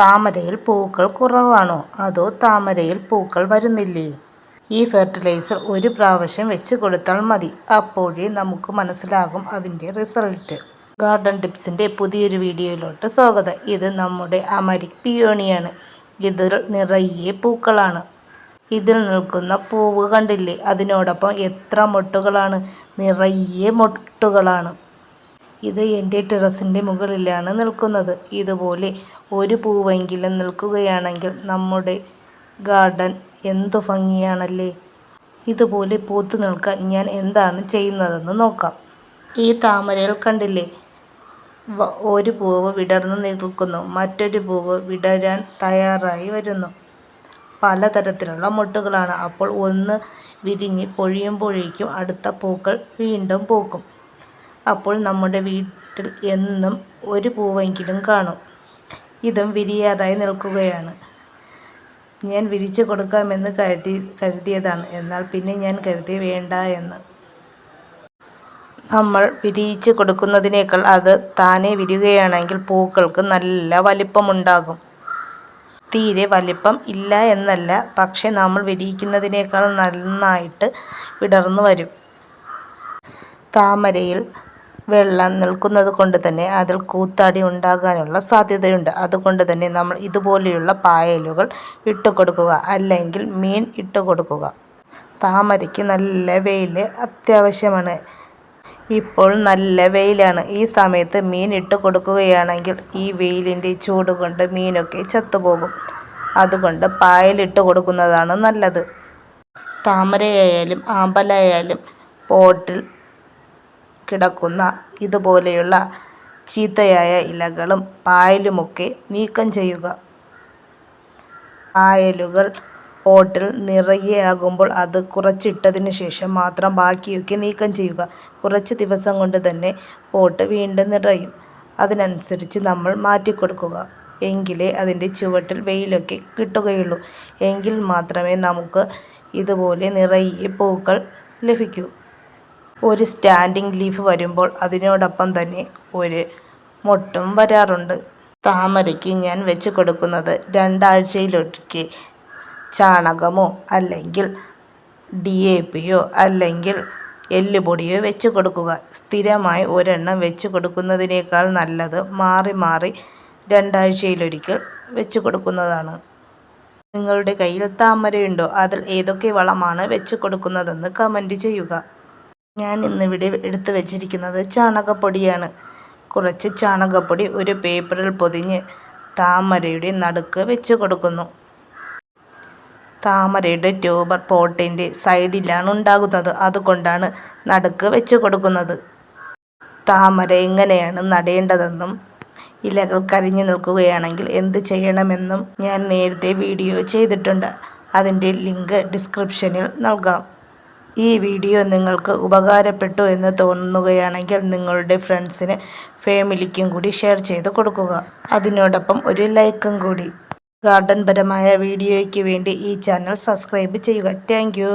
താമരയിൽ പൂക്കൾ കുറവാണോ അതോ താമരയിൽ പൂക്കൾ വരുന്നില്ലേ? ഈ ഫെർട്ടിലൈസർ ഒരു പ്രാവശ്യം വെച്ച് കൊടുത്താൽ മതി. അപ്പോഴേ നമുക്ക് മനസ്സിലാകും അതിൻ്റെ റിസൾട്ട്. ഗാർഡൻ ടിപ്സിൻ്റെ പുതിയൊരു വീഡിയോയിലോട്ട് സ്വാഗതം. ഇത് നമ്മുടെ അമരിക് പിയോണിയാണ്. ഇതിൽ നിറയെ പൂക്കളാണ്. ഇതിൽ നിൽക്കുന്ന പൂവ് കണ്ടില്ലേ? അതിനോടൊപ്പം എത്ര മൊട്ടുകളാണ്! നിറയെ മൊട്ടുകളാണ്. ഇത് എൻ്റെ ടെറസിൻ്റെ മുകളിലാണ് നിൽക്കുന്നത്. ഇതുപോലെ ഒരു പൂവെങ്കിലും നിൽക്കുകയാണെങ്കിൽ നമ്മുടെ ഗാർഡൻ എന്തു ഭംഗിയാണല്ലേ! ഇതുപോലെ പൂത്തു നിൽക്കാൻ ഞാൻ എന്താണ് ചെയ്യുന്നതെന്ന് നോക്കാം. ഈ താമരയിൽ കണ്ടില്ലേ? ഒരു പൂവ് വിടർന്നു നിൽക്കുന്നു, മറ്റൊരു പൂവ് വിടരാൻ തയ്യാറായി വരുന്നു. പലതരത്തിലുള്ള മൊട്ടുകളാണ്. അപ്പോൾ ഒന്ന് വിരിഞ്ഞ് പൊഴിയുമ്പോഴേക്കും അടുത്ത പൂക്കൾ വീണ്ടും പൂക്കും. അപ്പോൾ നമ്മുടെ വീട്ടിൽ എന്നും ഒരു പൂവെങ്കിലും കാണും. ഇതും വിരിയാറായി നിൽക്കുകയാണ്. ഞാൻ വിരിച്ചു കൊടുക്കാമെന്ന് കരുതിയതാണ്. എന്നാൽ പിന്നെ ഞാൻ കരുതി വേണ്ട എന്ന്. നമ്മൾ വിരിയിച്ച് കൊടുക്കുന്നതിനേക്കാൾ അത് താനെ വിരിയുകയാണെങ്കിൽ പൂക്കൾക്ക് നല്ല വലിപ്പമുണ്ടാകും. തീരെ വലിപ്പം ഇല്ല എന്നല്ല, പക്ഷെ നമ്മൾ വിരിയിക്കുന്നതിനേക്കാൾ നന്നായിട്ട് വിടർന്നു വരും. താമരയിൽ വെള്ളം നിൽക്കുന്നത് കൊണ്ട് തന്നെ അതിൽ കൂത്താടി ഉണ്ടാകാനുള്ള സാധ്യതയുണ്ട്. അതുകൊണ്ട് തന്നെ നമ്മൾ ഇതുപോലെയുള്ള പായലുകൾ ഇട്ടുകൊടുക്കുക, അല്ലെങ്കിൽ മീൻ ഇട്ടുകൊടുക്കുക. താമരയ്ക്ക് നല്ല വെയിൽ അത്യാവശ്യമാണ്. ഇപ്പോൾ നല്ല വെയിലാണ്. ഈ സമയത്ത് മീൻ ഇട്ട് കൊടുക്കുകയാണെങ്കിൽ ഈ വെയിലിൻ്റെ ചൂട് കൊണ്ട് മീനൊക്കെ ചത്തുപോകും. അതുകൊണ്ട് പായലിട്ട് കൊടുക്കുന്നതാണ് നല്ലത്. താമരയായാലും ആമ്പലായാലും പോട്ടിൽ കിടക്കുന്ന ഇതുപോലെയുള്ള ചീത്തയായ ഇലകളും പായലുമൊക്കെ നീക്കം ചെയ്യുക. പായലുകൾ പോട്ടിൽ നിറയെ ആകുമ്പോൾ അത് കുറച്ചിട്ടതിന് ശേഷം മാത്രം ബാക്കിയൊക്കെ നീക്കം ചെയ്യുക. കുറച്ച് ദിവസം കൊണ്ട് തന്നെ പോട്ട് വീണ്ടും നിറയും. അതിനനുസരിച്ച് നമ്മൾ മാറ്റിക്കൊടുക്കുക. എങ്കിലേ അതിൻ്റെ ചുവട്ടിൽ വെയിലൊക്കെ കിട്ടുകയുള്ളൂ. എങ്കിൽ മാത്രമേ നമുക്ക് ഇതുപോലെ നിറയെ പൂക്കൾ ലഭിക്കൂ. ഒരു സ്റ്റാൻഡിങ് ലീഫ് വരുമ്പോൾ അതിനോടൊപ്പം തന്നെ ഒരു മൊട്ടും വരാറുണ്ട്. താമരയ്ക്ക് ഞാൻ വെച്ച് കൊടുക്കുന്നത് 2 ആഴ്ചയിലൊരിക്കൽ ചാണകമോ അല്ലെങ്കിൽ DAPയോ അല്ലെങ്കിൽ എല്ലുപൊടിയോ വെച്ച് കൊടുക്കുക. സ്ഥിരമായി ഒരെണ്ണം വെച്ച് കൊടുക്കുന്നതിനേക്കാൾ നല്ലത് മാറി മാറി 2 ആഴ്ചയിലൊരിക്കൽ വെച്ച് കൊടുക്കുന്നതാണ്. നിങ്ങളുടെ കയ്യിൽ താമരയുണ്ടോ? അതിൽ ഏതൊക്കെ വളമാണ് വെച്ച് കൊടുക്കുന്നതെന്ന് കമൻറ്റ് ചെയ്യുക. ഞാൻ ഇന്നിവിടെ എടുത്തു വച്ചിരിക്കുന്നത് ചാണകപ്പൊടിയാണ്. കുറച്ച് ചാണകപ്പൊടി ഒരു പേപ്പറിൽ പൊതിഞ്ഞ് താമരയുടെ നടുക്ക് വെച്ച് കൊടുക്കുന്നു. താമരയുടെ ട്യൂബർ പോട്ടിൻ്റെ സൈഡിലാണ് ഉണ്ടാകുന്നത്. അതുകൊണ്ടാണ് നടുക്ക് വെച്ച് കൊടുക്കുന്നത്. താമര എങ്ങനെയാണ് നടേണ്ടതെന്നും ഇലകൾ കരിഞ്ഞു നിൽക്കുകയാണെങ്കിൽ എന്ത് ചെയ്യണമെന്നും ഞാൻ നേരത്തെ വീഡിയോ ചെയ്തിട്ടുണ്ട്. അതിൻ്റെ ലിങ്ക് ഡിസ്ക്രിപ്ഷനിൽ നൽകാം. ഈ വീഡിയോ നിങ്ങൾക്ക് ഉപകാരപ്പെട്ടു എന്ന് തോന്നുകയാണെങ്കിൽ നിങ്ങളുടെ ഫ്രണ്ട്സിന്, ഫാമിലിക്കും കൂടി ഷെയർ ചെയ്ത് കൊടുക്കുക. അതിനോടൊപ്പം ഒരു ലൈക്കും കൂടി. ഗാർഡൻ പരമായ വീഡിയോയ്ക്ക് വേണ്ടി ഈ ചാനൽ സബ്സ്ക്രൈബ് ചെയ്യുക. Thank you.